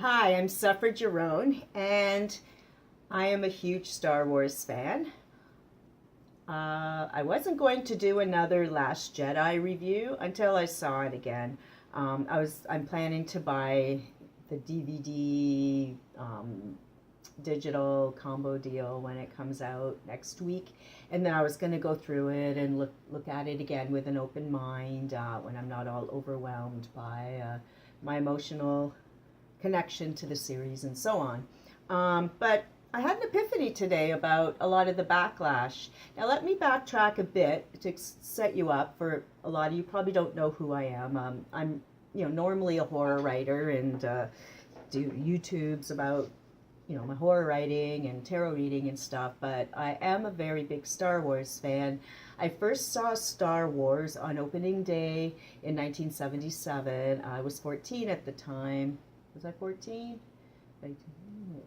Hi, I'm Sephera Giron, and I am a huge Star Wars fan. I wasn't going to do another Last Jedi review until I saw it again. I'm planning to buy the DVD digital combo deal when it comes out next week, and then I was going to go through it and look at it again with an open mind when I'm not all overwhelmed by my emotional connection to the series and so on. But I had an epiphany today about a lot of the backlash. Now, let me backtrack a bit to set you up. For a lot of you, probably don't know who I am. I'm, normally a horror writer and do YouTubes about, my horror writing and tarot reading and stuff. But I am a very big Star Wars fan. I first saw Star Wars on opening day in 1977. I was 14 at the time. Was I 14?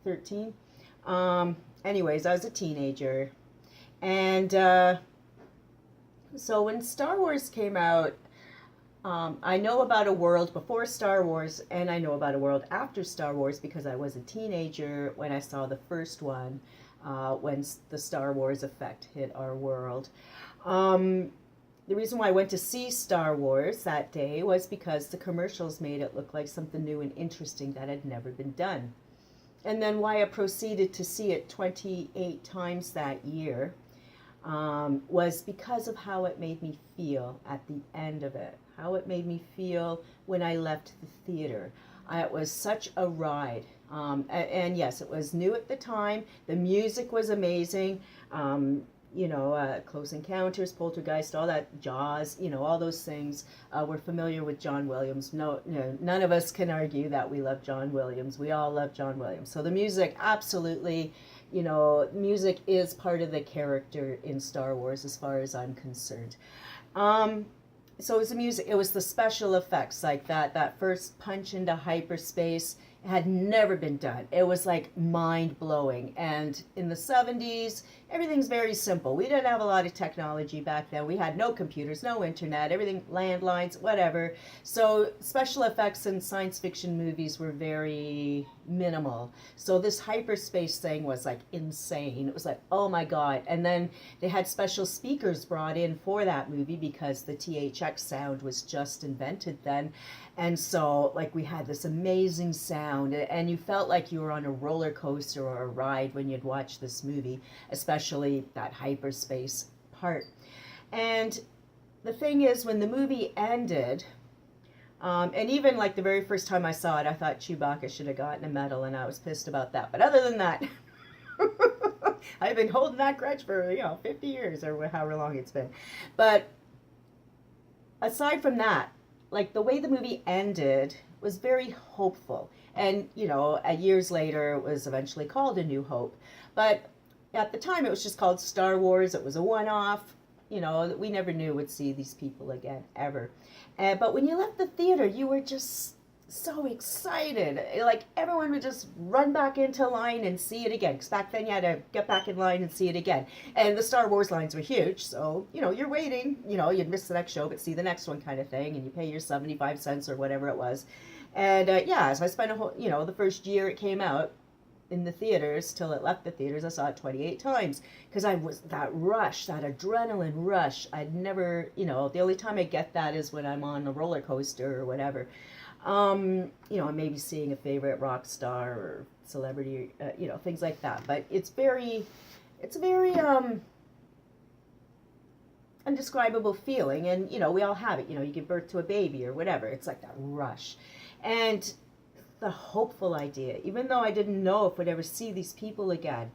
13? Anyways, I was a teenager. And so when Star Wars came out, I know about a world before Star Wars, and I know about a world after Star Wars because I was a teenager when I saw the first one, when the Star Wars effect hit our world. The reason why I went to see Star Wars that day was because the commercials made it look like something new and interesting that had never been done. And then why I proceeded to see it 28 times that year was because of how it made me feel at the end of it, how it made me feel when I left the theater. It was such a ride. And yes, it was new at the time. The music was amazing. Close Encounters, Poltergeist, all that, Jaws, all those things. We're familiar with John Williams. No, none of us can argue that we love John Williams. We all love John Williams. So the music, absolutely, music is part of the character in Star Wars as far as I'm concerned. So it was the music, it was the special effects, like that first punch into hyperspace. It had never been done. It was like mind-blowing. And in the 70s, everything's very simple. We didn't have a lot of technology back then. We had no computers, no internet, everything, landlines, whatever. So special effects in science fiction movies were very minimal. So this hyperspace thing was like insane. It was like, oh my God. And then they had special speakers brought in for that movie because the THX sound was just invented then. And so, like, we had this amazing sound, and you felt like you were on a roller coaster or a ride when you'd watch this movie, especially that hyperspace part. And the thing is, when the movie ended, and even like the very first time I saw it, I thought Chewbacca should have gotten a medal, and I was pissed about that. But other than that, I've been holding that grudge for, 50 years or however long it's been. But aside from that, like the way the movie ended was very hopeful. And, years later, it was eventually called A New Hope. But at the time, it was just called Star Wars. It was a one-off, that we never knew would see these people again, ever. But when you left the theater, you were just so excited. Like, everyone would just run back into line and see it again. Because back then, you had to get back in line and see it again. And the Star Wars lines were huge. So, you're waiting. You'd miss the next show, but see the next one kind of thing. And you pay your 75 cents or whatever it was. And, so I spent a whole, the first year it came out in the theaters till it left the theaters, I saw it 28 times. Because I was, that rush, that adrenaline rush, I'd never, the only time I get that is when I'm on a roller coaster or whatever. Maybe seeing a favorite rock star or celebrity, things like that. But it's a very indescribable feeling. And, we all have it. You give birth to a baby or whatever. It's like that rush. And the hopeful idea, even though I didn't know if we'd ever see these people again,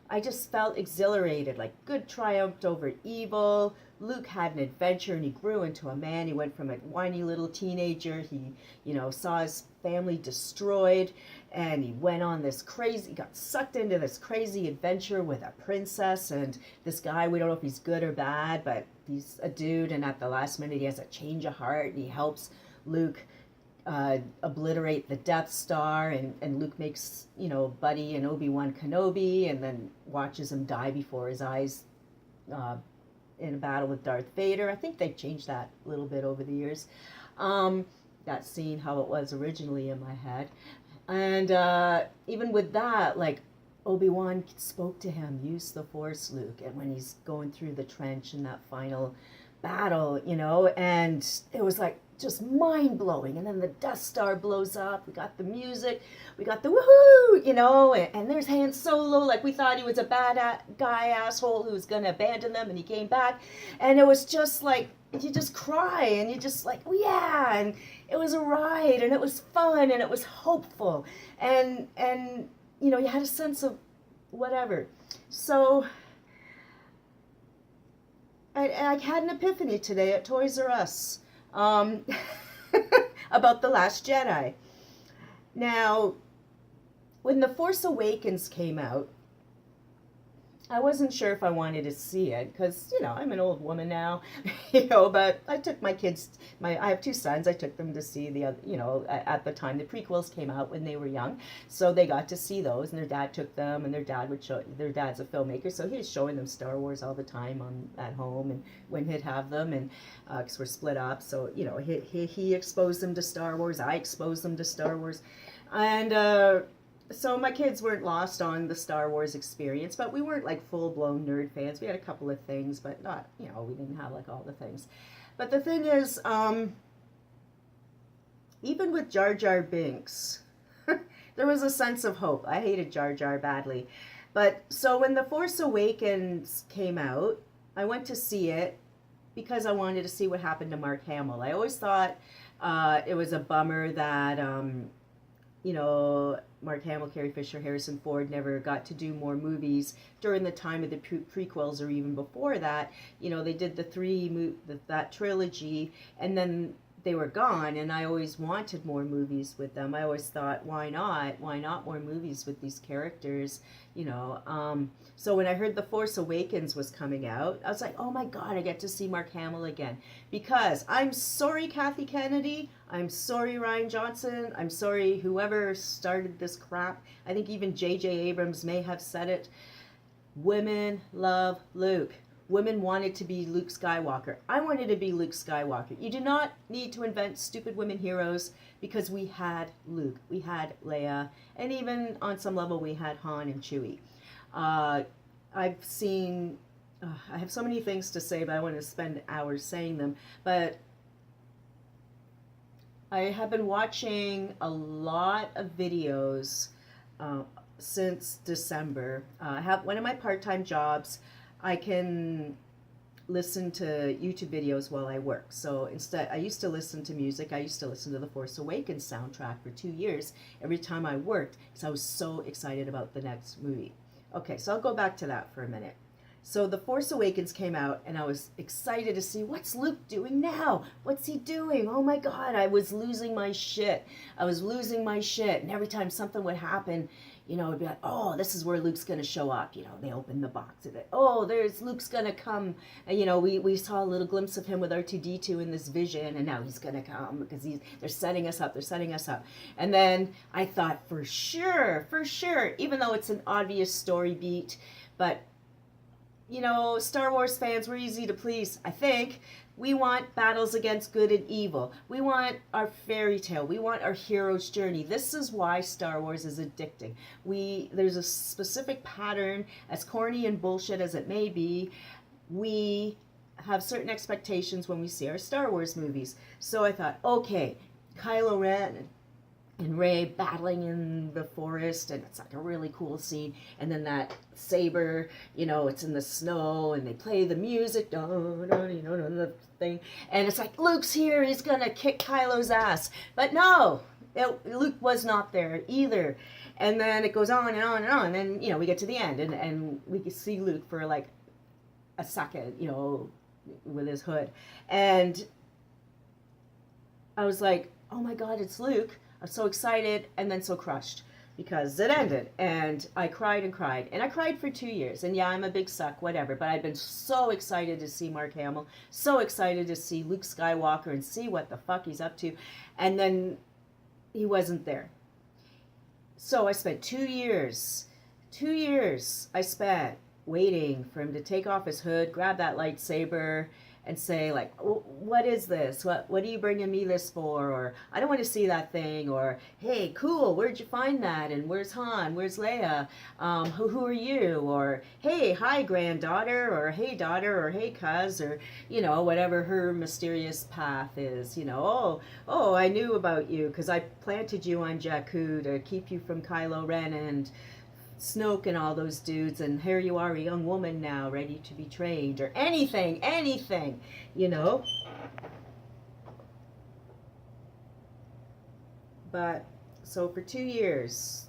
I just felt exhilarated, like good triumphed over evil. Luke had an adventure and he grew into a man. He went from a whiny little teenager. He, saw his family destroyed, and he went on this crazy, got sucked into this crazy adventure with a princess and this guy. We don't know if he's good or bad, but he's a dude, and at the last minute he has a change of heart and he helps Luke obliterate the Death Star, and Luke makes, Buddy and Obi-Wan Kenobi, and then watches him die before his eyes in a battle with Darth Vader. I think they've changed that a little bit over the years. That scene, how it was originally in my head. And even with that, like, Obi-Wan spoke to him, use the Force, Luke, and when he's going through the trench in that final battle, you know, and it was like just mind-blowing. And then the Death Star blows up, we got the music, we got the woohoo, you know, and there's Han Solo, like we thought he was a guy asshole who was going to abandon them, and he came back, and it was just like, you just cry, and you just like, oh yeah, and it was a ride, and it was fun, and it was hopeful, and you know, you had a sense of whatever. So I had an epiphany today at Toys R Us about The Last Jedi. Now, when The Force Awakens came out, I wasn't sure if I wanted to see it because, you know, I'm an old woman now, you know, but I took my kids, I have two sons, I took them to see the other, you know, at the time the prequels came out when they were young, so they got to see those, and their dad took them, and their dad's a filmmaker, so he was showing them Star Wars all the time at home, and when he'd have them, and because we're split up, so, you know, he exposed them to Star Wars, I exposed them to Star Wars, and so my kids weren't lost on the Star Wars experience, but we weren't like full-blown nerd fans. We had a couple of things, but not, you know, we didn't have like all the things. But the thing is, even with Jar Jar Binks, there was a sense of hope. I hated Jar Jar badly. But so when The Force Awakens came out, I went to see it because I wanted to see what happened to Mark Hamill. I always thought it was a bummer that, you know, Mark Hamill, Carrie Fisher, Harrison Ford never got to do more movies during the time of the prequels or even before that. You know, they did that trilogy, and then they were gone, and I always wanted more movies with them. I always thought, why not? Why not more movies with these characters? You know, so when I heard The Force Awakens was coming out, I was like, oh my God, I get to see Mark Hamill again. Because I'm sorry, Kathy Kennedy. I'm sorry, Rian Johnson. I'm sorry, whoever started this crap. I think even J.J. Abrams may have said it. Women love Luke. Women wanted to be Luke Skywalker. I wanted to be Luke Skywalker. You do not need to invent stupid women heroes because we had Luke, we had Leia, and even on some level we had Han and Chewie. I've seen, I have so many things to say, but I want to spend hours saying them. But I have been watching a lot of videos since December. I have one of my part-time jobs. I can listen to YouTube videos while I work. So instead, I used to listen to music. I used to listen to the Force Awakens soundtrack for 2 years every time I worked because I was so excited about the next movie. Okay, so I'll go back to that for a minute. So The Force Awakens came out, and I was excited to see, what's Luke doing now? What's he doing? Oh my God, I was losing my shit. I was losing my shit. And every time something would happen, you know, it'd be like, oh, this is where Luke's going to show up. You know, they open the box of it. Oh, there's Luke's going to come. And, you know, we saw a little glimpse of him with R2-D2 in this vision, and now he's going to come because they're setting us up. They're setting us up. And then I thought, for sure, even though it's an obvious story beat, but you know, Star Wars fans, we're easy to please, I think. We want battles against good and evil. We want our fairy tale. We want our hero's journey. This is why Star Wars is addicting. There's a specific pattern, as corny and bullshit as it may be, we have certain expectations when we see our Star Wars movies. So I thought, okay, Kylo Ren and Rey battling in the forest, and it's like a really cool scene, and then that saber, you know, it's in the snow, and they play the music, the thing, and it's like, Luke's here, he's gonna kick Kylo's ass, but no, Luke was not there either, and then it goes on and on and on, and then, you know, we get to the end, and we can see Luke for like a second, you know, with his hood, and I was like, oh my God, it's Luke. I was so excited and then so crushed because it ended, and I cried and cried, and I cried for 2 years, and yeah, I'm a big suck, whatever, but I've been so excited to see Mark Hamill, so excited to see Luke Skywalker and see what the fuck he's up to, and then he wasn't there. So I spent 2 years I spent waiting for him to take off his hood, grab that lightsaber, and say like, what is this? What are you bringing me this for? Or I don't want to see that thing. Or hey, cool, where'd you find that? And where's Han? Where's Leia? Who are you? Or hey, hi granddaughter, or hey daughter, or hey cuz, or you know, whatever her mysterious path is. You know, oh, I knew about you because I planted you on Jakku to keep you from Kylo Ren and Snoke and all those dudes, and here you are, a young woman now, ready to be trained, or anything, you know. But, so for 2 years,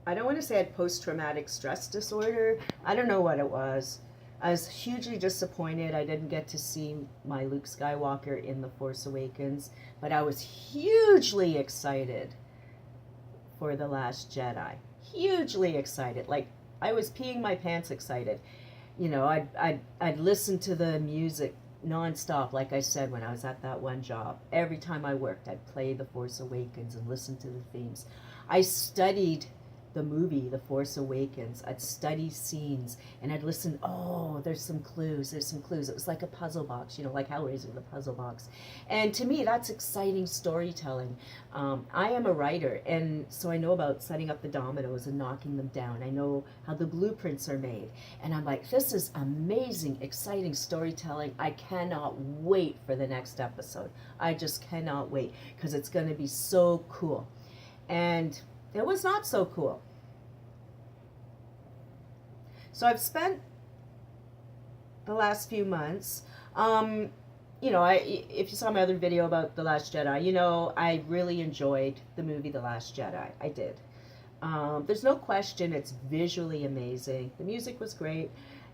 I don't want to say I had post-traumatic stress disorder. I don't know what it was. I was hugely disappointed I didn't get to see my Luke Skywalker in The Force Awakens, but I was hugely excited for The Last Jedi. Hugely excited. Like, I was peeing my pants excited. You know, I'd listen to the music nonstop, like I said, when I was at that one job. Every time I worked, I'd play The Force Awakens and listen to the themes. I studied the movie The Force Awakens. I'd study scenes and I'd listen. Oh, there's some clues. It was like a puzzle box, you know, like Hellraiser, the puzzle box. And to me, that's exciting storytelling. I am a writer, and so I know about setting up the dominoes and knocking them down. I know how the blueprints are made, and I'm like, this is amazing, exciting storytelling. I cannot wait for the next episode. I just cannot wait because it's going to be so cool. And it was not so cool. So I've spent the last few months, you know, if you saw my other video about The Last Jedi, you know, I really enjoyed the movie The Last Jedi. I did. There's no question it's visually amazing. The music was great.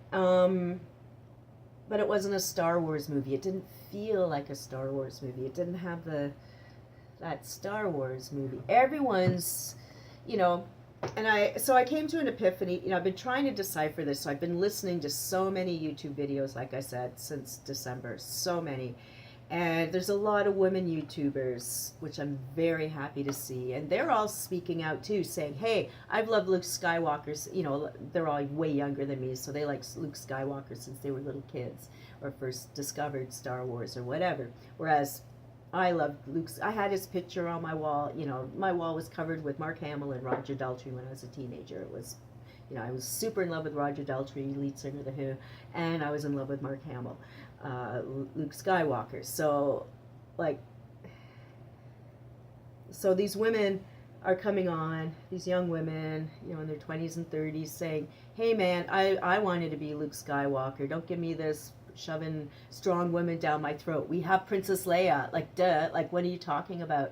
But it wasn't a Star Wars movie. It didn't feel like a Star Wars movie. It didn't have that Star Wars movie. Everyone's, you know, and I came to an epiphany. You know, I've been trying to decipher this. So I've been listening to so many YouTube videos, like I said, since December. So many. And there's a lot of women YouTubers, which I'm very happy to see. And they're all speaking out too, saying, hey, I've loved Luke Skywalker. You know, they're all way younger than me, so they like Luke Skywalker since they were little kids or first discovered Star Wars or whatever. Whereas I loved Luke's. I had his picture on my wall. You know, my wall was covered with Mark Hamill and Roger Daltrey when I was a teenager. It was, you know, I was super in love with Roger Daltrey, lead singer of The Who, and I was in love with Mark Hamill, Luke Skywalker. So, like, so these women are coming on, these young women, you know, in their 20s and 30s, saying, hey man, I wanted to be Luke Skywalker. Don't give me this shoving strong women down my throat. We have Princess Leia. Like, duh. Like, what are you talking about?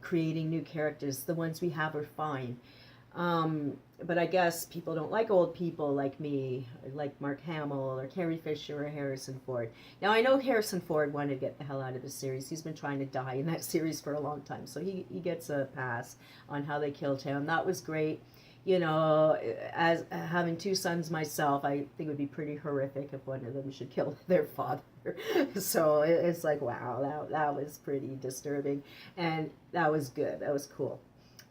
Creating new characters. The ones we have are fine. But I guess people don't like old people like me, or like Mark Hamill, or Carrie Fisher, or Harrison Ford. Now, I know Harrison Ford wanted to get the hell out of the series. He's been trying to die in that series for a long time. So he gets a pass on how they killed him. That was great. You know, as having two sons myself, I think it would be pretty horrific if one of them should kill their father. So it's like, wow, that was pretty disturbing. And that was good. That was cool.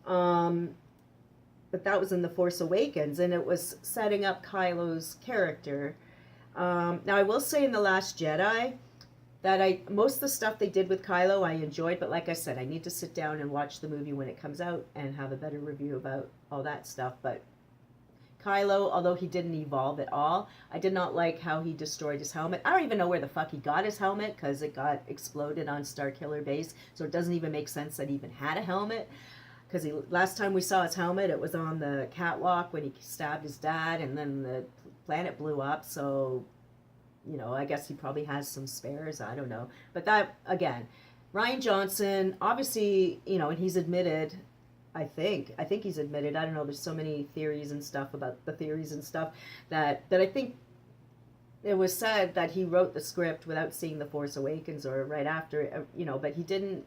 But that was in The Force Awakens, and it was setting up Kylo's character. Now, I will say in The Last Jedi that most of the stuff they did with Kylo I enjoyed, but like I said, I need to sit down and watch the movie when it comes out and have a better review about all that stuff. But Kylo, although he didn't evolve at all, I did not like how he destroyed his helmet. I don't even know where the fuck he got his helmet, because it got exploded on Starkiller Base, so it doesn't even make sense that he even had a helmet. Because last time we saw his helmet, it was on the catwalk when he stabbed his dad, and then the planet blew up, so, you know, I guess he probably has some spares, I don't know. But that, again, Rian Johnson, obviously, you know, and he's admitted, I think he's admitted, I don't know, there's so many theories and stuff about the theories and stuff, that I think it was said that he wrote the script without seeing The Force Awakens or right after, you know, but he didn't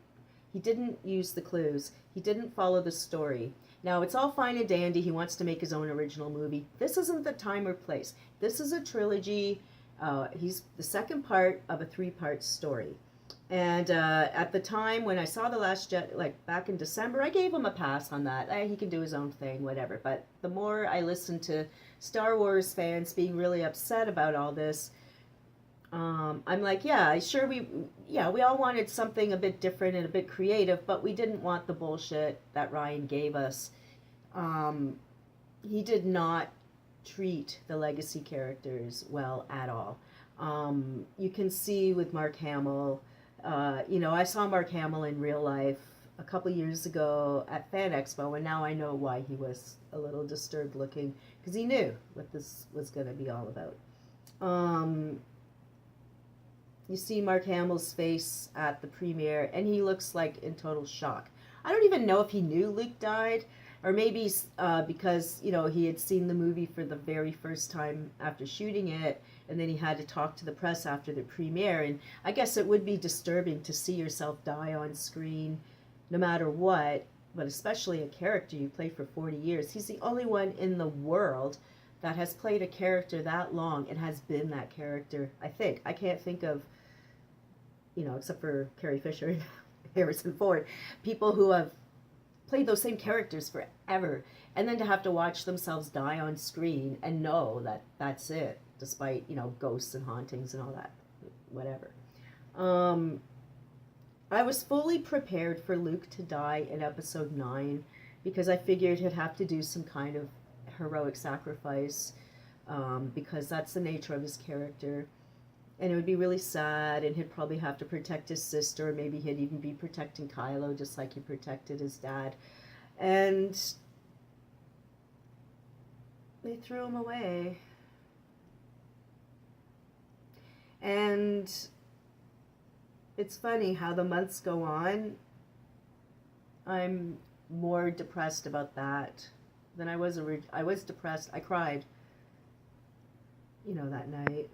use the clues. He didn't follow the story. Now, it's all fine and dandy. He wants to make his own original movie. This isn't the time or place. This is a trilogy. He's the second part of a 3-part story. And at the time when I saw The Last Jedi, like back in December, I gave him a pass on that. He can do his own thing, whatever. But the more I listened to Star Wars fans being really upset about all this, I'm like, yeah, sure, we all wanted something a bit different and a bit creative, but we didn't want the bullshit that Ryan gave us. Um, he did not treat the legacy characters well at all. You can see with Mark Hamill, I saw Mark Hamill in real life a couple years ago at Fan Expo, and now I know why he was a little disturbed looking, because he knew what this was going to be all about. Um, you see Mark Hamill's face at the premiere, and he looks like in total shock. I don't even know if he knew Luke died, or maybe because he had seen the movie for the very first time after shooting it, and then he had to talk to the press after the premiere. And I guess it would be disturbing to see yourself die on screen, no matter what, but especially a character you played for 40 years. He's the only one in the world that has played a character that long and has been that character. I think I can't think of, except for Carrie Fisher and Harrison Ford, people who have played those same characters forever, and then to have to watch themselves die on screen and know that that's it, despite ghosts and hauntings and all that, whatever. I was fully prepared for Luke to die in episode 9, because I figured he'd have to do some kind of heroic sacrifice, because that's the nature of his character. And it would be really sad, and he'd probably have to protect his sister. Maybe he'd even be protecting Kylo, just like he protected his dad. And they threw him away. And it's funny how the months go on. I'm more depressed about that than I was. I was depressed. I cried, that night.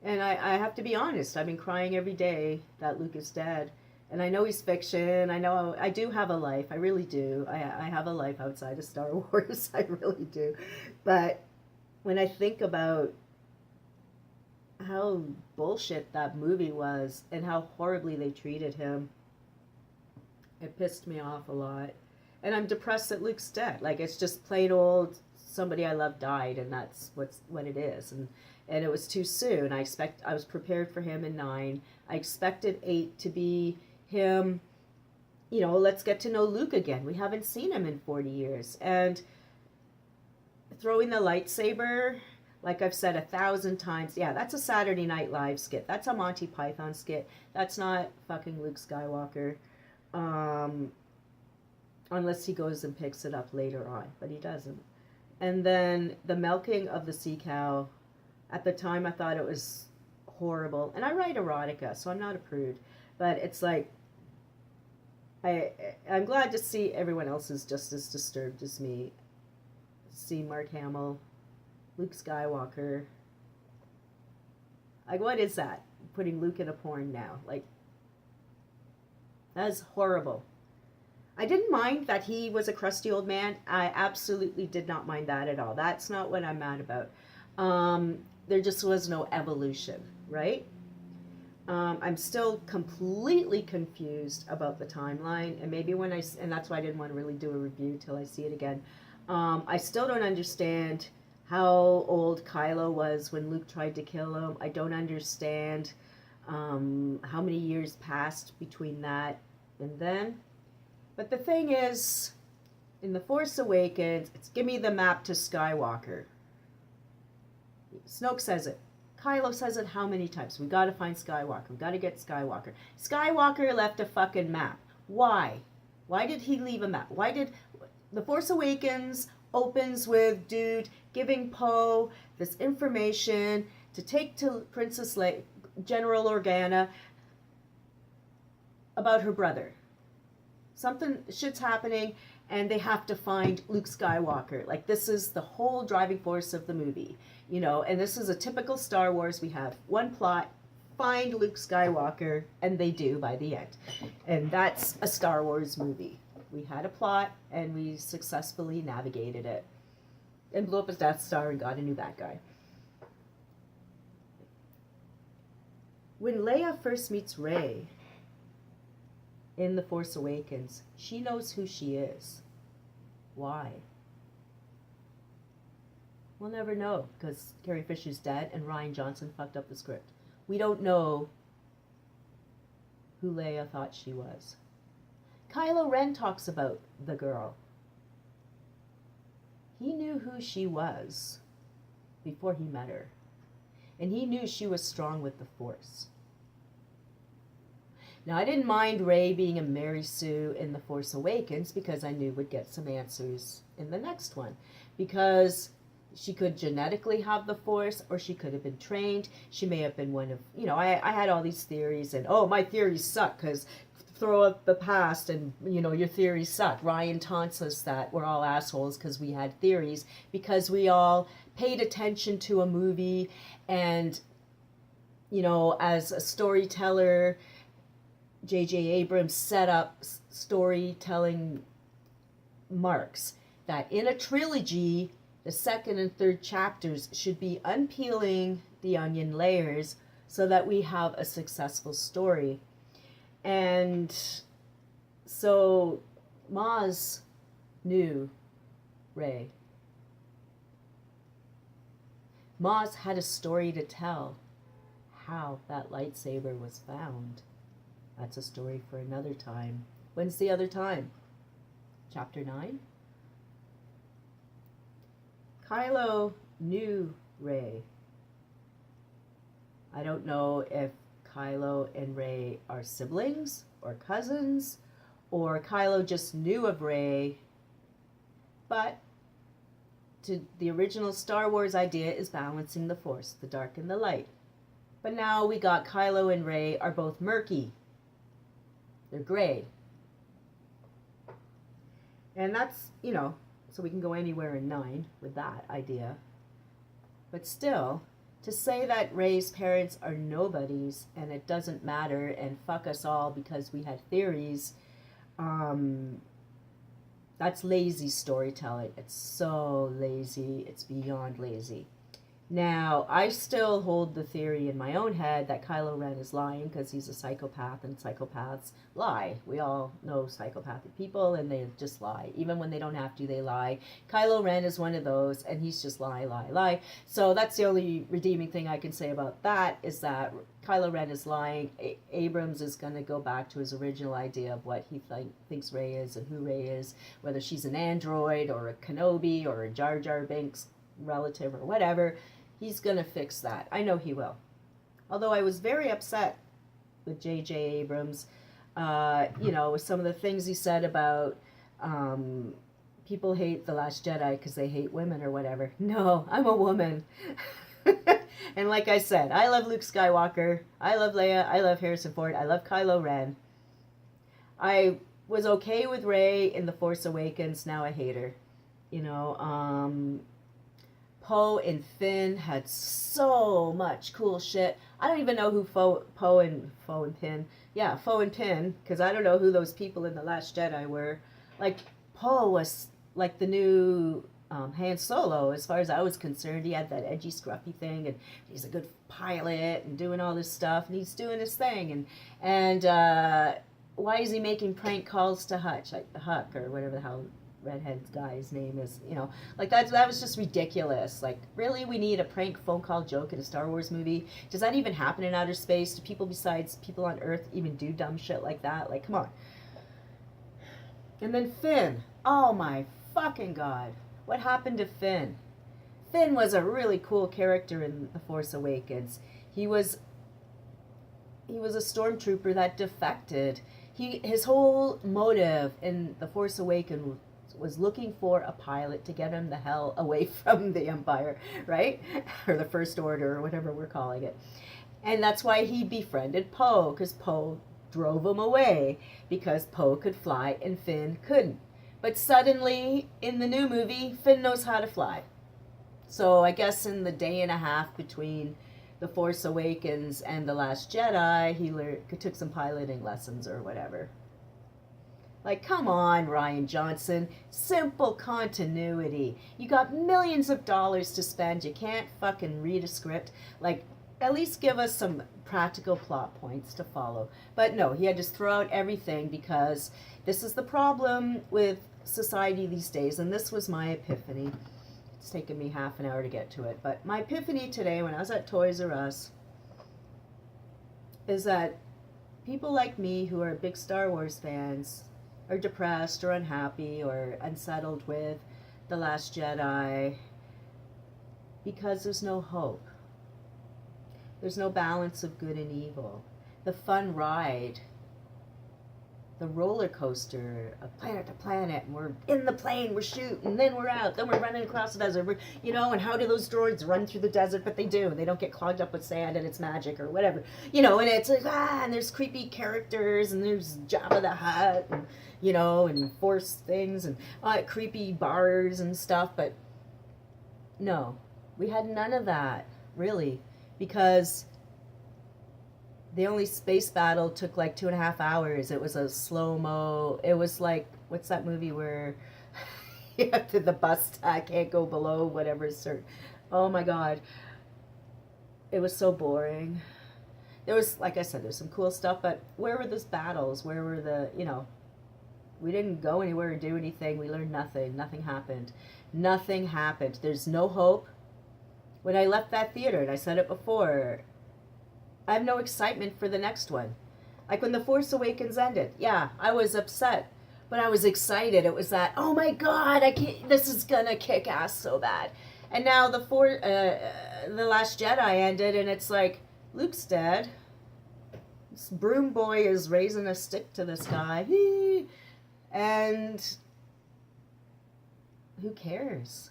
And I have to be honest, I've been crying every day that Luke is dead. And I know he's fiction. I know I do have a life. I really do. I have a life outside of Star Wars. I really do. But when I think about how bullshit that movie was and how horribly they treated him, it pissed me off a lot. And I'm depressed that Luke's dead. Like, it's just plain old, somebody I love died, and that's what it is. And it was too soon. I was prepared for him in 9. I expected 8 to be him, let's get to know Luke again. We haven't seen him in 40 years. And throwing the lightsaber, like I've said 1,000 times, yeah, that's a Saturday Night Live skit. That's a Monty Python skit. That's not fucking Luke Skywalker. Unless he goes and picks it up later on, but he doesn't. And then the milking of the sea cow. At the time, I thought it was horrible. And I write erotica, so I'm not a prude. But it's like, I'm glad to see everyone else is just as disturbed as me. See Mark Hamill, Luke Skywalker. Like, what is that? Putting Luke in a porn now. Like, that is horrible. I didn't mind that he was a crusty old man. I absolutely did not mind that at all. That's not what I'm mad about. There just was no evolution, right? I'm still completely confused about the timeline, and maybe and that's why I didn't want to really do a review till I see it again. I still don't understand how old Kylo was when Luke tried to kill him. I don't understand how many years passed between that and then. But the thing is, in The Force Awakens, it's give me the map to Skywalker. Snoke says it. Kylo says it how many times? We gotta find Skywalker. We gotta get Skywalker. Skywalker left a fucking map. Why? Why did he leave a map? Why did... The Force Awakens opens with dude giving Poe this information to take to Princess Leia, General Organa, about her brother. Shit's happening, and they have to find Luke Skywalker. Like, this is the whole driving force of the movie, and this is a typical Star Wars. We have one plot, find Luke Skywalker, and they do by the end. And that's a Star Wars movie. We had a plot, and we successfully navigated it. And blew up a Death Star and got a new bad guy. When Leia first meets Rey in The Force Awakens, she knows who she is. Why? We'll never know, because Carrie Fisher's dead and Rian Johnson fucked up the script. We don't know who Leia thought she was. Kylo Ren talks about the girl. He knew who she was before he met her. And he knew she was strong with the Force. Now, I didn't mind Rey being a Mary Sue in The Force Awakens because I knew we'd get some answers in the next one. Because she could genetically have the Force, or she could have been trained. She may have been one of, I had all these theories, and, my theories suck because throw up the past and, your theories suck. Ryan taunts us that we're all assholes because we had theories, because we all paid attention to a movie and, as a storyteller, J.J. Abrams set up storytelling marks that in a trilogy, the second and third chapters should be unpeeling the onion layers so that we have a successful story. And so Maz knew Rey. Maz had a story to tell, how that lightsaber was found. That's a story for another time. When's the other time? Chapter 9? Kylo knew Rey. I don't know if Kylo and Rey are siblings or cousins, or Kylo just knew of Rey, but the original Star Wars idea is balancing the Force, the dark and the light. But now we got Kylo and Rey are both murky. They're gray. And that's, so we can go anywhere in 9 with that idea. But still, to say that Rey's parents are nobodies and it doesn't matter and fuck us all because we had theories, that's lazy storytelling. It's so lazy. It's beyond lazy. Now, I still hold the theory in my own head that Kylo Ren is lying because he's a psychopath and psychopaths lie. We all know psychopathic people and they just lie. Even when they don't have to, they lie. Kylo Ren is one of those and he's just lie, lie, lie. So that's the only redeeming thing I can say about that is that Kylo Ren is lying. Abrams is going to go back to his original idea of what he thinks Rey is and who Rey is, whether she's an android or a Kenobi or a Jar Jar Binks relative or whatever. He's going to fix that. I know he will. Although I was very upset with J.J. Abrams, with some of the things he said about people hate The Last Jedi because they hate women or whatever. No, I'm a woman. And like I said, I love Luke Skywalker. I love Leia. I love Harrison Ford. I love Kylo Ren. I was okay with Rey in The Force Awakens. Now I hate her. Poe and Finn had so much cool shit. I don't even know who Poe and Pin. Yeah, Foe and Pin, because I don't know who those people in The Last Jedi were. Like, Poe was like the new Han Solo, as far as I was concerned. He had that edgy, scruffy thing, and he's a good pilot and doing all this stuff, and he's doing his thing. And why is he making prank calls to Huck, or whatever the hell redhead guy's name is, like that was just ridiculous. Like, really, we need a prank phone call joke in a Star Wars movie? Does that even happen in outer space? Do people besides people on Earth even do dumb shit like that? Like, come on. And then Finn. Oh my fucking god. What happened to Finn? Finn was a really cool character in The Force Awakens. He was a stormtrooper that defected. His whole motive in The Force Awakens was looking for a pilot to get him the hell away from the Empire, right? Or the First Order, or whatever we're calling it. And that's why he befriended Poe, because Poe drove him away, because Poe could fly and Finn couldn't. But suddenly, in the new movie, Finn knows how to fly. So I guess in the day and a half between The Force Awakens and The Last Jedi, he took some piloting lessons or whatever. Like, come on, Rian Johnson. Simple continuity. You got millions of dollars to spend. You can't fucking read a script. Like, at least give us some practical plot points to follow. But no, he had to throw out everything because this is the problem with society these days. And this was my epiphany. It's taken me half an hour to get to it. But my epiphany today when I was at Toys R Us, is that people like me who are big Star Wars fans are depressed or unhappy or unsettled with The Last Jedi because there's no hope. There's no balance of good and evil. The fun ride, the roller coaster of planet to planet, and we're in the plane, we're shooting, and then we're out, then we're running across the desert, and how do those droids run through the desert? But they do. They don't get clogged up with sand, and it's magic or whatever. And it's like, and there's creepy characters, and there's Jabba the Hutt, and Force things, and creepy bars and stuff. But no, we had none of that, really, because the only space battle took like 2.5 hours. It was a slow-mo. It was like, what's that movie where the bus can't go below whatever certain. Oh my God. It was so boring. There was, like I said, there's some cool stuff, but where were those battles? Where were we didn't go anywhere or do anything. We learned nothing. Nothing happened. Nothing happened. There's no hope. When I left that theater, and I said it before, I have no excitement for the next one. Like when The Force Awakens ended, yeah, I was upset, but I was excited. It was that, oh my God, this is gonna kick ass so bad. And now the Last Jedi ended, and it's like, Luke's dead. This broom boy is raising a stick to this guy, and who cares?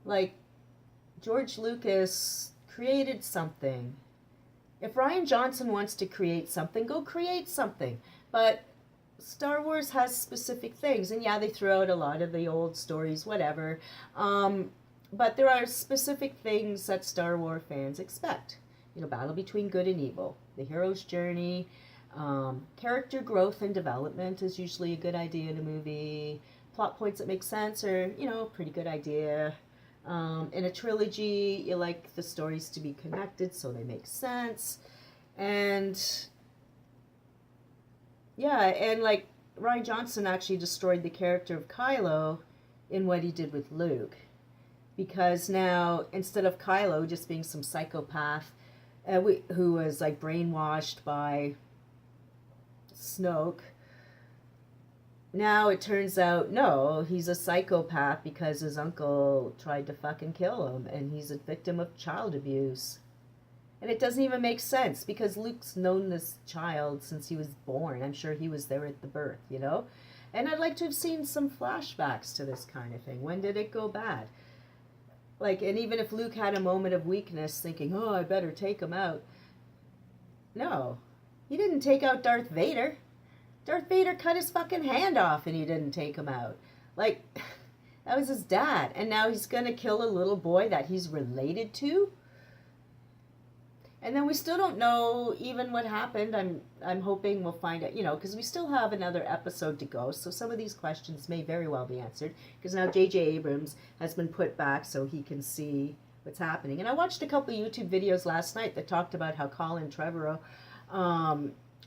Like, George Lucas created something. If Rian Johnson wants to create something, go create something. But Star Wars has specific things. And yeah, they throw out a lot of the old stories, whatever. But there are specific things that Star Wars fans expect. Battle between good and evil. The hero's journey. Character growth and development is usually a good idea in a movie. Plot points that make sense are, pretty good idea. In a trilogy, you like the stories to be connected so they make sense. And yeah, and like Rian Johnson actually destroyed the character of Kylo in what he did with Luke. Because now, instead of Kylo just being some psychopath who was like brainwashed by Snoke, now it turns out, no, he's a psychopath because his uncle tried to fucking kill him, and he's a victim of child abuse. And it doesn't even make sense because Luke's known this child since he was born. I'm sure he was there at the birth, And I'd like to have seen some flashbacks to this kind of thing. When did it go bad? Like, and even if Luke had a moment of weakness thinking, oh, I better take him out. No, he didn't take out Darth Vader. Darth Vader cut his fucking hand off and he didn't take him out. Like, that was his dad. And now he's going to kill a little boy that he's related to? And then we still don't know even what happened. I'm hoping we'll find out, because we still have another episode to go. So some of these questions may very well be answered. Because now J.J. Abrams has been put back so he can see what's happening. And I watched a couple of YouTube videos last night that talked about how Colin Trevorrow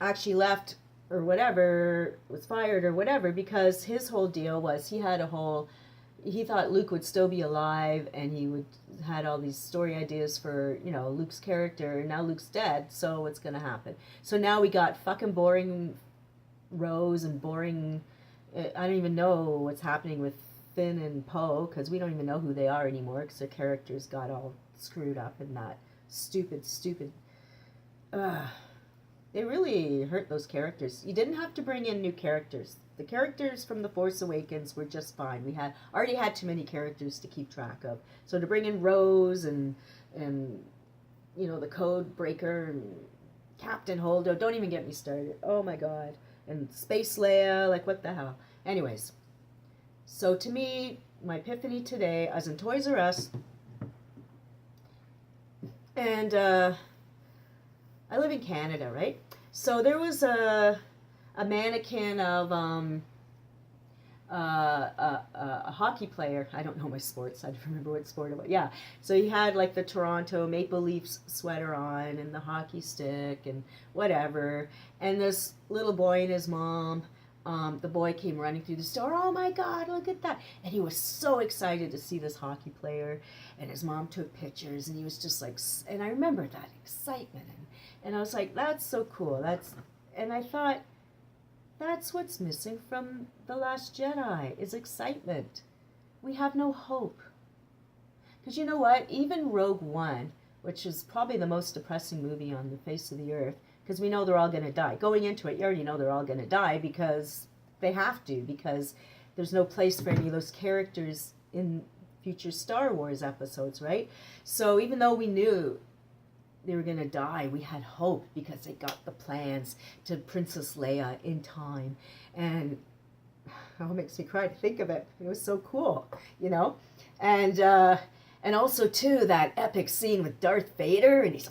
actually left or whatever, was fired or whatever, because his whole deal was he thought Luke would still be alive and he had all these story ideas for, Luke's character, and now Luke's dead, so what's going to happen? So now we got fucking boring Rose and boring, I don't even know what's happening with Finn and Poe, because we don't even know who they are anymore, because their characters got all screwed up in that stupid, they really hurt those characters. You didn't have to bring in new characters. The characters from The Force Awakens were just fine. We already had too many characters to keep track of. So to bring in Rose and the Code Breaker and Captain Holdo, don't even get me started. Oh my God. And Space Leia, like what the hell. Anyways, so to me, my epiphany today, I was in Toys R Us, and I live in Canada, right? So there was a mannequin of a hockey player. I don't know my sports. I don't remember what sport it was. Yeah. So he had like the Toronto Maple Leafs sweater on and the hockey stick and whatever. And this little boy and his mom the boy came running through the store. Oh my God, look at that. And he was so excited to see this hockey player. And his mom took pictures and he was just like, and I remember that excitement. And I was like, that's so cool. And I thought, that's what's missing from The Last Jedi is excitement. We have no hope. Because you know what? Even Rogue One, which is probably the most depressing movie on the face of the earth, because we know they're all going to die. Going into it, you already know they're all going to die because they have to, because there's no place for any of those characters in future Star Wars episodes, right? So even though we knew they were going to die, we had hope because they got the plans to Princess Leia in time. And oh, it makes me cry to think of it. It was so cool, you know? And also, too, that epic scene with Darth Vader, and he's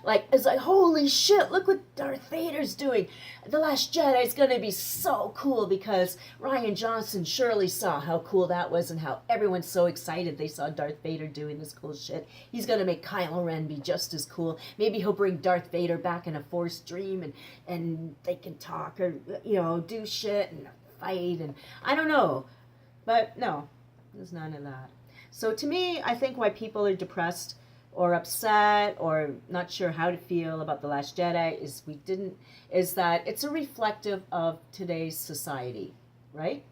like, it's like, holy shit, look what Darth Vader's doing. The Last Jedi is going to be so cool because Rian Johnson surely saw how cool that was and how everyone's so excited they saw Darth Vader doing this cool shit. He's going to make Kylo Ren be just as cool. Maybe he'll bring Darth Vader back in a Force dream and they can talk or, you know, do shit and fight and I don't know. But no, there's none of that. So to me, I think why people are depressed or upset or not sure how to feel about The Last Jedi is that it's a reflective of today's society, right?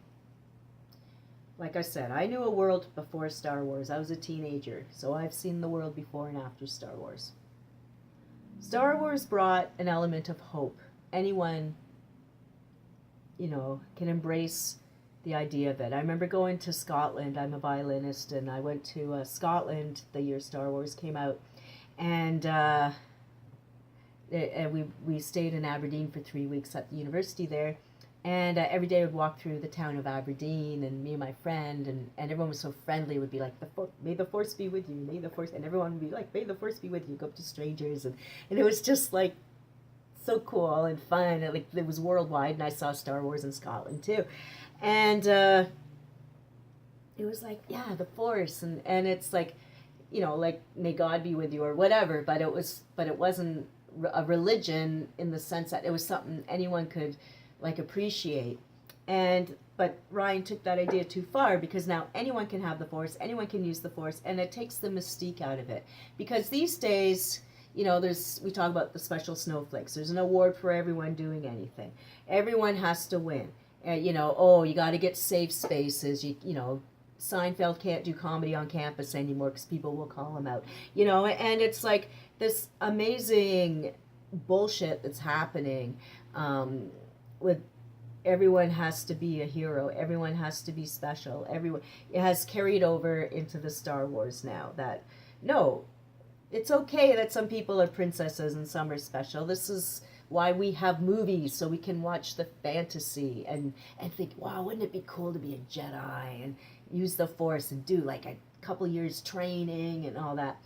Like I said, I knew a world before Star Wars. I was a teenager, so I've seen the world before and after Star Wars. Star Wars brought an element of hope. Anyone, you know, can embrace the idea of it. I remember going to Scotland. I'm a violinist, and I went to Scotland the year Star Wars came out, and we stayed in Aberdeen for 3 weeks at the university there, and every day I would walk through the town of Aberdeen, and me and my friend, and everyone was so friendly, would be like, may the Force be with you, may the Force, and everyone would be like, may the Force be with you, go up to strangers, and it was just like so cool and fun, and, like, it was worldwide, and I saw Star Wars in Scotland too. And it was like, yeah, the Force, and it's like, you know, like, may God be with you or whatever, but it wasn't a religion in the sense that it was something anyone could, like, appreciate. But Ryan took that idea too far because now anyone can have the Force, anyone can use the Force, and it takes the mystique out of it. Because these days, you know, we talk about the special snowflakes. There's an award for everyone doing anything. Everyone has to win. You know, oh, you got to get safe spaces. You know, Seinfeld can't do comedy on campus anymore because people will call him out. You know, and it's like this amazing bullshit that's happening with everyone has to be a hero. Everyone has to be special. It has carried over into the Star Wars now that, no, it's okay that some people are princesses and some are special. This is why we have movies, so we can watch the fantasy and think, wow, wouldn't it be cool to be a Jedi and use the Force and do like a couple years training and all that.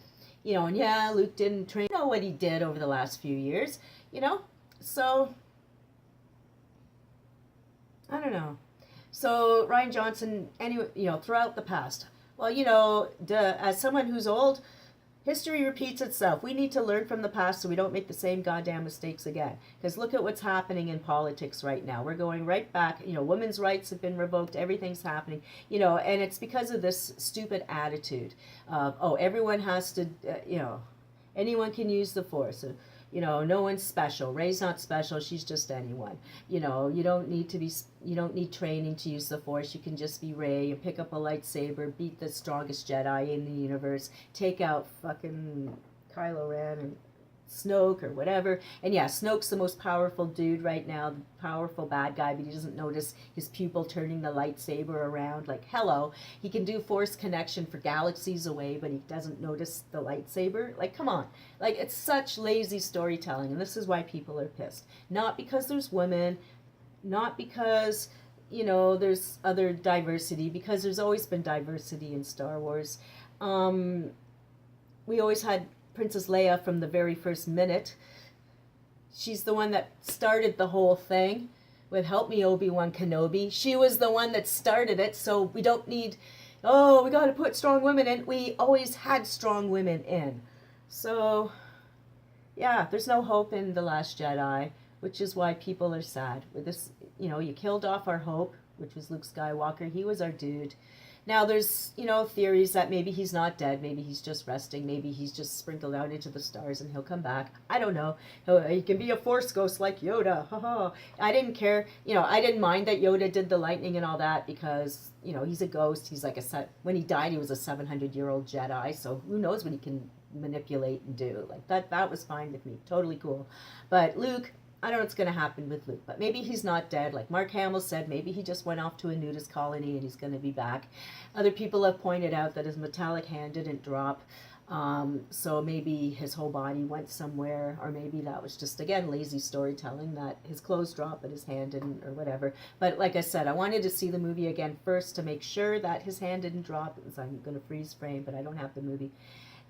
You know, and yeah, Luke didn't train. You know what he did over the last few years, you know? So, I don't know. So, Rian Johnson, anyway, you know, throughout the past. Well, you know, as someone who's old, history repeats itself. We need to learn from the past so we don't make the same goddamn mistakes again. Because look at what's happening in politics right now. We're going right back. You know, women's rights have been revoked. Everything's happening. You know, and it's because of this stupid attitude of, oh, everyone has to, you know, anyone can use the Force. You know, no one's special. Rey's not special. She's just anyone. You know, you don't need training to use the Force. You can just be Rey and pick up a lightsaber, beat the strongest Jedi in the universe, take out fucking Kylo Ren and Snoke or whatever. And yeah, Snoke's the most powerful dude right now, the powerful bad guy, but he doesn't notice his pupil turning the lightsaber around. Like, hello, he can do Force connection for galaxies away, but he doesn't notice the lightsaber. Like, come on. Like, it's such lazy storytelling, and this is why people are pissed. Not because there's women, not because, you know, there's other diversity, because there's always been diversity in Star Wars. We always had Princess Leia from the very first minute. She's the one that started the whole thing with "Help me, Obi-Wan Kenobi." She was the one that started it, so we don't need, oh, we got to put strong women in. We always had strong women in. So, yeah, there's no hope in The Last Jedi. which is why people are sad. With this, you killed off our hope, which was Luke Skywalker. He was our dude. Now there's, theories that maybe he's not dead, maybe he's just resting, maybe he's just sprinkled out into the stars and he'll come back. I don't know. He can be a force ghost like Yoda. Haha. I didn't care. I didn't mind that Yoda did the lightning and all that because, he's a ghost. He's like when he died, he was a 700-year-old Jedi. So who knows what he can manipulate and do. Like that was fine with me. Totally cool. But Luke, I don't know what's going to happen with Luke, but maybe he's not dead. Like Mark Hamill said, maybe he just went off to a nudist colony and he's going to be back. Other people have pointed out that his metallic hand didn't drop, so maybe his whole body went somewhere, or maybe that was just, again, lazy storytelling, that his clothes dropped but his hand didn't, or whatever. But like I said, I wanted to see the movie again first to make sure that his hand didn't drop, because I'm going to freeze frame, but I don't have the movie.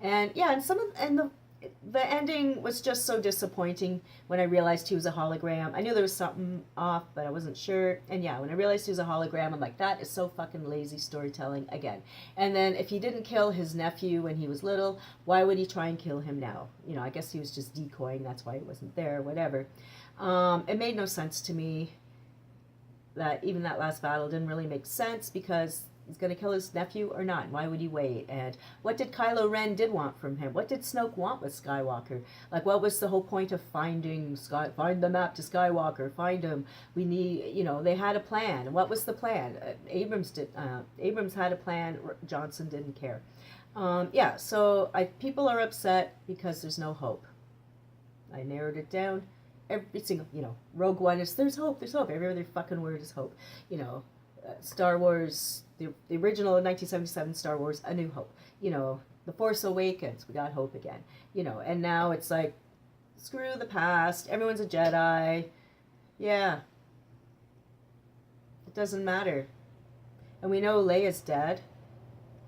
And yeah, the ending was just so disappointing when I realized he was a hologram. I knew there was something off, but I wasn't sure. And yeah, when I realized he was a hologram, I'm like, that is so fucking lazy storytelling again. And then if he didn't kill his nephew when he was little, why would he try and kill him now? I guess he was just decoying. That's why he wasn't there, whatever. It made no sense to me that even that last battle didn't really make sense, because he's going to kill his nephew or not? Why would he wait? And what did Kylo Ren want from him? What did Snoke want with Skywalker? Like, what was the whole point of find the map to Skywalker, find him? We need, they had a plan. What was the plan? Abrams had a plan. Johnson didn't care. Yeah, so people are upset because there's no hope. I narrowed it down. Every single, Rogue One there's hope. Every other fucking word is hope. Star Wars, the original 1977 Star Wars, A New Hope. The Force Awakens, we got hope again. And now it's like, screw the past, everyone's a Jedi. Yeah. It doesn't matter. And we know Leia's dead.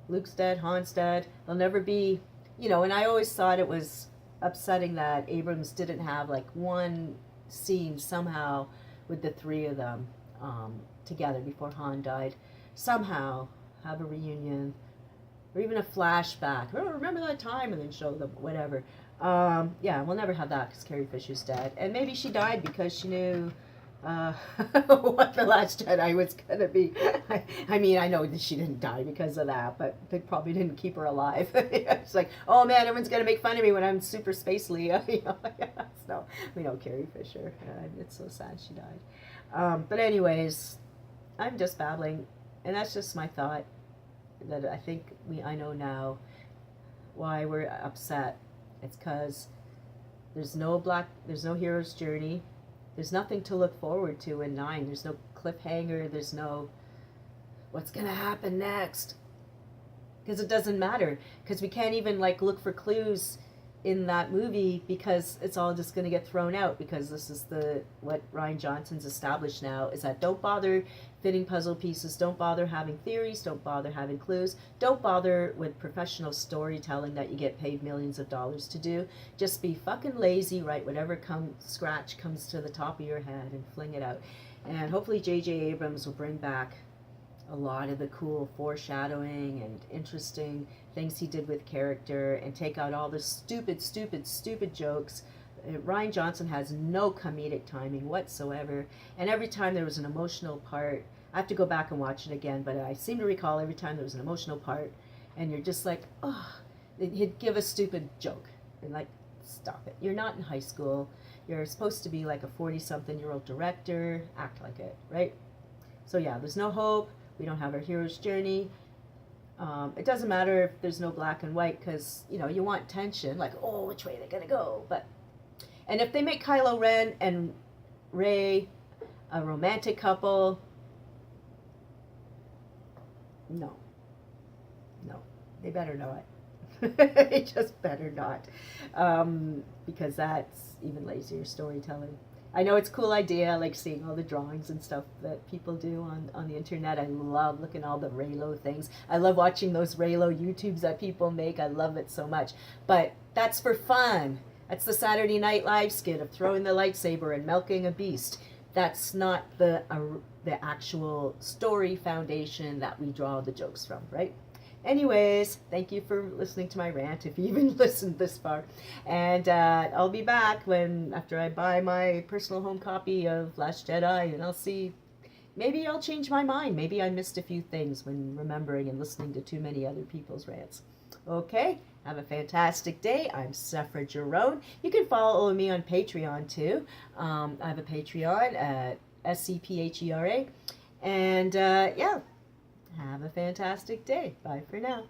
Luke's dead, Han's dead. They'll never be, and I always thought it was upsetting that Abrams didn't have like one scene somehow with the three of them together before Han died. Somehow have a reunion or even a flashback. Oh, remember that time, and then show them whatever. Yeah, we'll never have that because Carrie Fisher's dead. And maybe she died because she knew what The Last Jedi was going to be. I mean, I know that she didn't die because of that, but they probably didn't keep her alive. It's like, oh man, everyone's going to make fun of me when I'm super space Leia. No, we know Carrie Fisher. It's so sad she died. But anyways, I'm just babbling, and that's just my thought. That I know now why we're upset. It's because there's no hero's journey. There's nothing to look forward to in 9. There's no cliffhanger. There's no what's gonna happen next. Because it doesn't matter. Because we can't even look for clues in that movie, because it's all just going to get thrown out, because this is what Rian Johnson's established now, is that don't bother fitting puzzle pieces, don't bother having theories, don't bother having clues, don't bother with professional storytelling that you get paid millions of dollars to do. Just be fucking lazy, write whatever scratch comes to the top of your head and fling it out. And hopefully J.J. Abrams will bring back a lot of the cool foreshadowing and interesting things he did with character, and take out all the stupid jokes. Rian Johnson has no comedic timing whatsoever, and every time there was an emotional part, I have to go back and watch it again, but I seem to recall every time there was an emotional part, and you're just like, oh, he'd give a stupid joke, and stop it. You're not in high school. You're supposed to be like a 40-something-year-old director. Act like it, right? So yeah, there's no hope. We don't have our hero's journey. It doesn't matter if there's no black and white, because, you want tension, like, oh, which way are they going to go? And if they make Kylo Ren and Rey a romantic couple, no, they better not. They just better not, because that's even lazier storytelling. I know it's a cool idea, like seeing all the drawings and stuff that people do on the internet. I love looking at all the Reylo things. I love watching those Reylo YouTubes that people make. I love it so much. But that's for fun. That's the Saturday Night Live skit of throwing the lightsaber and milking a beast. That's not the actual story foundation that we draw the jokes from, right? Anyways, thank you for listening to my rant, if you even listened this far. And I'll be back after I buy my personal home copy of Last Jedi, and I'll see. Maybe I'll change my mind. Maybe I missed a few things when remembering and listening to too many other people's rants. Okay, have a fantastic day. I'm Sephera Giron. You can follow me on Patreon too. I have a Patreon at SCPHERA. And yeah, have a fantastic day. Bye for now.